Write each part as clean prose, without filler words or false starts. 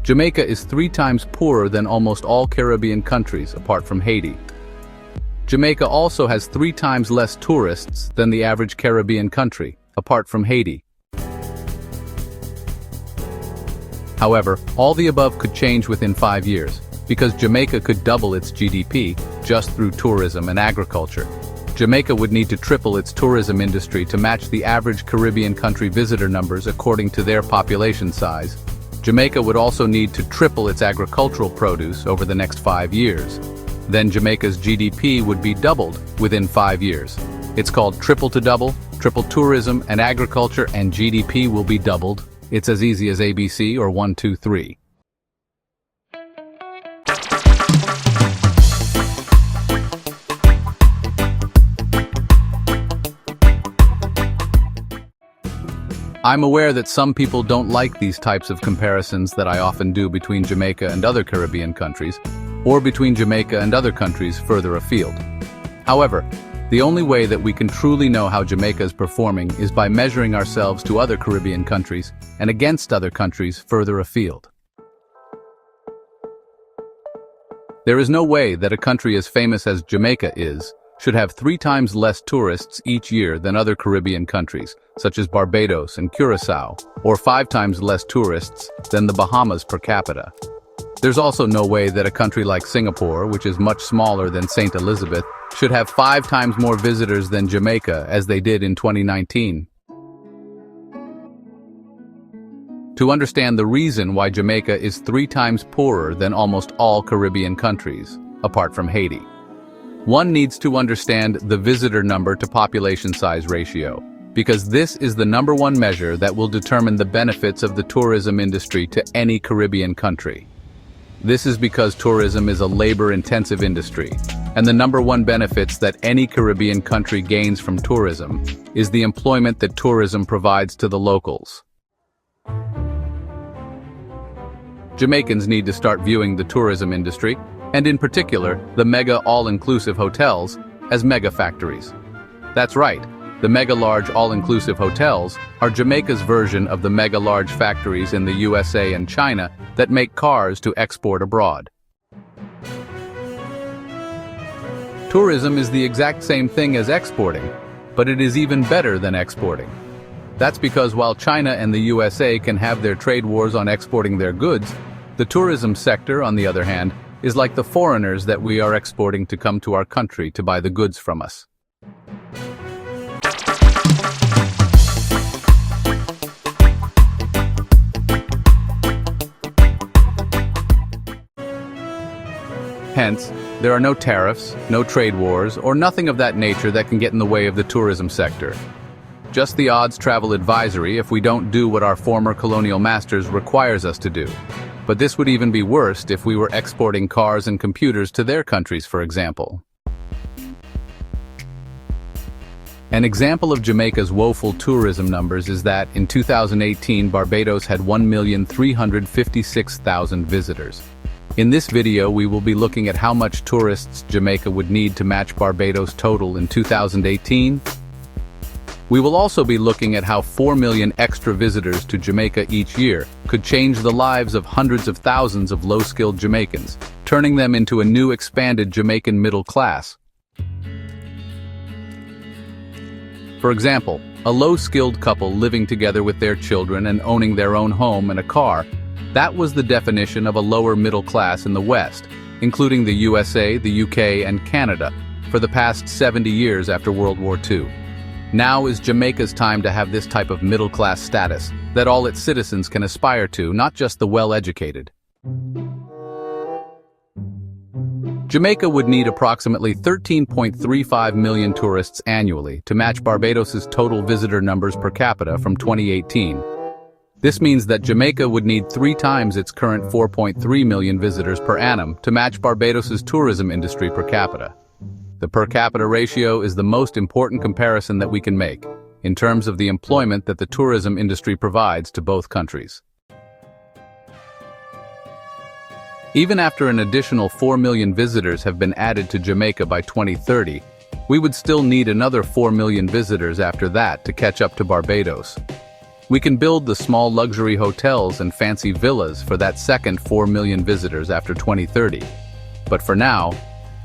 Jamaica is 3 times poorer than almost all Caribbean countries, apart from Haiti. Jamaica also has 3 times less tourists than the average Caribbean country, apart from Haiti. However, all the above could change within 5 years, because Jamaica could double its GDP just through tourism and agriculture. Jamaica would need to triple its tourism industry to match the average Caribbean country visitor numbers according to their population size. Jamaica would also need to triple its agricultural produce over the next 5 years. Then Jamaica's GDP would be doubled within 5 years. It's called triple to double, triple tourism and agriculture, and GDP will be doubled. It's as easy as ABC or 1, 2, 3. I'm aware that some people don't like these types of comparisons that I often do between Jamaica and other Caribbean countries, or between Jamaica and other countries further afield. However, the only way that we can truly know how Jamaica is performing is by measuring ourselves to other Caribbean countries and against other countries further afield. There is no way that a country as famous as Jamaica should have 3 times less tourists each year than other Caribbean countries, such as Barbados and Curacao, or 5 times less tourists than the Bahamas per capita. There's also no way that a country like Singapore, which is much smaller than St. Elizabeth, should have 5 times more visitors than Jamaica as they did in 2019. To understand the reason why Jamaica is 3 times poorer than almost all Caribbean countries, apart from Haiti, one needs to understand the visitor number to population size ratio, because this is the #1 measure that will determine the benefits of the tourism industry to any Caribbean country. This is because tourism is a labor-intensive industry, and the #1 benefits that any Caribbean country gains from tourism is the employment that tourism provides to the locals. Jamaicans need to start viewing the tourism industry, and in particular, the mega all-inclusive hotels, as mega factories. That's right, the mega-large all-inclusive hotels are Jamaica's version of the mega-large factories in the USA and China that make cars to export abroad. Tourism is the exact same thing as exporting, but it is even better than exporting. That's because while China and the USA can have their trade wars on exporting their goods, the tourism sector, on the other hand, is like the foreigners that we are exporting to come to our country to buy the goods from us. Hence, there are no tariffs, no trade wars, or nothing of that nature that can get in the way of the tourism sector. Just the odds travel advisory if we don't do what our former colonial masters requires us to do. But this would even be worse if we were exporting cars and computers to their countries, for example. An example of Jamaica's woeful tourism numbers is that in 2018 Barbados had 1,356,000 visitors. In this video we will be looking at how much tourists Jamaica would need to match Barbados' total in 2018. We will also be looking at how 4 million extra visitors to Jamaica each year could change the lives of hundreds of thousands of low-skilled Jamaicans, turning them into a new expanded Jamaican middle class. For example, a low-skilled couple living together with their children and owning their own home and a car, that was the definition of a lower middle class in the West, including the USA, the UK, and Canada, for the past 70 years after World War II. Now is Jamaica's time to have this type of middle-class status that all its citizens can aspire to, not just the well-educated. Jamaica would need approximately 13.35 million tourists annually to match Barbados's total visitor numbers per capita from 2018. This means that Jamaica would need 3 times its current 4.3 million visitors per annum to match Barbados's tourism industry per capita. The per capita ratio is the most important comparison that we can make, in terms of the employment that the tourism industry provides to both countries. Even after an additional 4 million visitors have been added to Jamaica by 2030, we would still need another 4 million visitors after that to catch up to Barbados. We can build the small luxury hotels and fancy villas for that second 4 million visitors after 2030. But for now,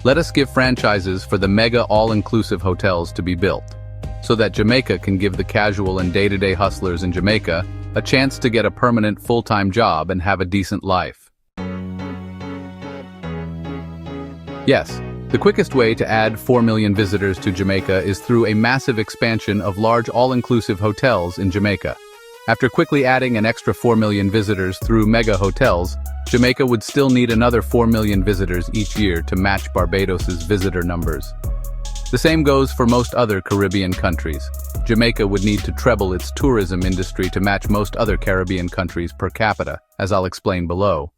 let us give franchises for the mega all-inclusive hotels to be built, so that Jamaica can give the casual and day-to-day hustlers in Jamaica a chance to get a permanent full-time job and have a decent life. Yes, the quickest way to add 4 million visitors to Jamaica is through a massive expansion of large all-inclusive hotels in Jamaica. After quickly adding an extra 4 million visitors through mega hotels, Jamaica would still need another 4 million visitors each year to match Barbados's visitor numbers. The same goes for most other Caribbean countries. Jamaica would need to treble its tourism industry to match most other Caribbean countries per capita, as I'll explain below.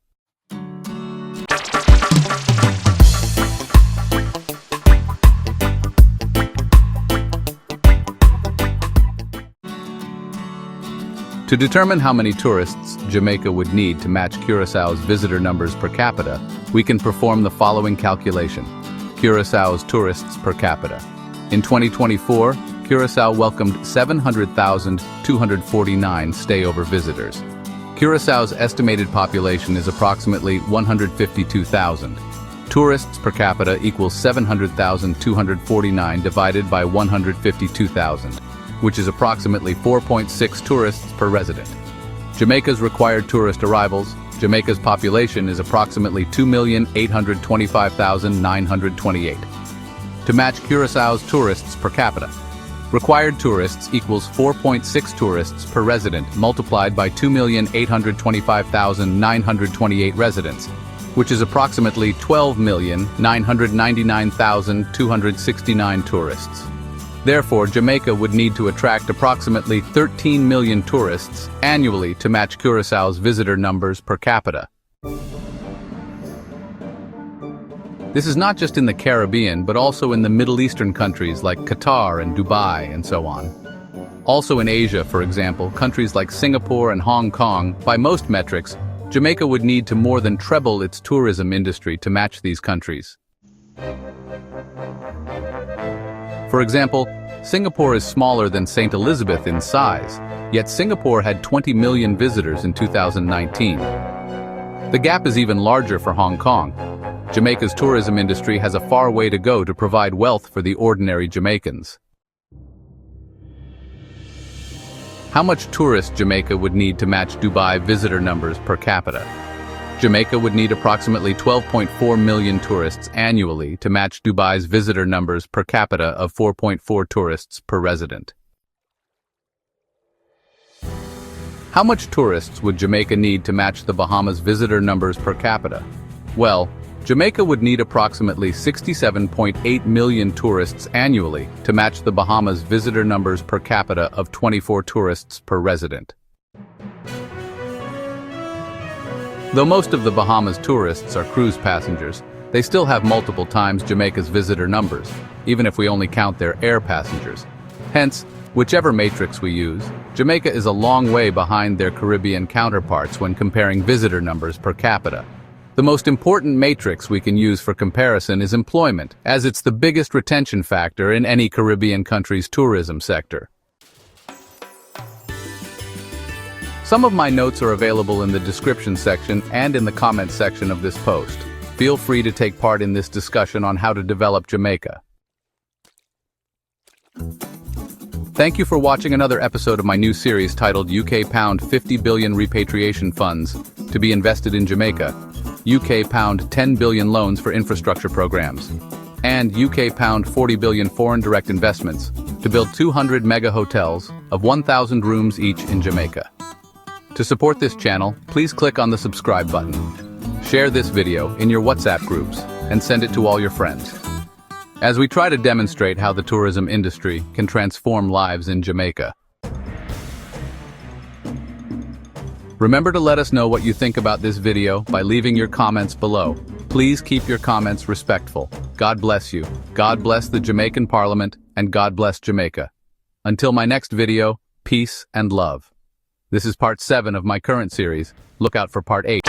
To determine how many tourists Jamaica would need to match Curaçao's visitor numbers per capita, we can perform the following calculation. Curaçao's tourists per capita. In 2024, Curaçao welcomed 700,249 stayover visitors. Curaçao's estimated population is approximately 152,000. Tourists per capita equals 700,249 divided by 152,000. Which is approximately 4.6 tourists per resident. Jamaica's required tourist arrivals. Jamaica's population is approximately 2,825,928. To match Curaçao's tourists per capita. Required tourists equals 4.6 tourists per resident multiplied by 2,825,928 residents, which is approximately 12,999,269 tourists. Therefore, Jamaica would need to attract approximately 13 million tourists annually to match Curaçao's visitor numbers per capita. This is not just in the Caribbean, but also in the Middle Eastern countries like Qatar and Dubai and so on. Also in Asia, for example, countries like Singapore and Hong Kong, by most metrics, Jamaica would need to more than treble its tourism industry to match these countries. For example, Singapore is smaller than St. Elizabeth in size, yet Singapore had 20 million visitors in 2019. The gap is even larger for Hong Kong. Jamaica's tourism industry has a far way to go to provide wealth for the ordinary Jamaicans. How much tourists Jamaica would need to match Dubai visitor numbers per capita? Jamaica would need approximately 12.4 million tourists annually to match Dubai's visitor numbers per capita of 4.4 tourists per resident. How much tourists would Jamaica need to match the Bahamas' visitor numbers per capita? Well, Jamaica would need approximately 67.8 million tourists annually to match the Bahamas' visitor numbers per capita of 24 tourists per resident. Though most of the Bahamas tourists are cruise passengers, they still have multiple times Jamaica's visitor numbers, even if we only count their air passengers. Hence, whichever matrix we use, Jamaica is a long way behind their Caribbean counterparts when comparing visitor numbers per capita. The most important matrix we can use for comparison is employment, as it's the biggest retention factor in any Caribbean country's tourism sector. Some of my notes are available in the description section and in the comment section of this post. Feel free to take part in this discussion on how to develop Jamaica. Thank you for watching another episode of my new series titled UK Pound 50 Billion Repatriation Funds to be invested in Jamaica, UK Pound 10 billion loans for infrastructure programs, and UK Pound 40 billion foreign direct investments to build 200 mega hotels of 1,000 rooms each in Jamaica. To support this channel, please click on the subscribe button. Share this video in your WhatsApp groups and send it to all your friends, as we try to demonstrate how the tourism industry can transform lives in Jamaica. Remember to let us know what you think about this video by leaving your comments below. Please keep your comments respectful. God bless you. God bless the Jamaican Parliament, and God bless Jamaica. Until my next video, peace and love. This is part 7 of my current series. Look out for part 8.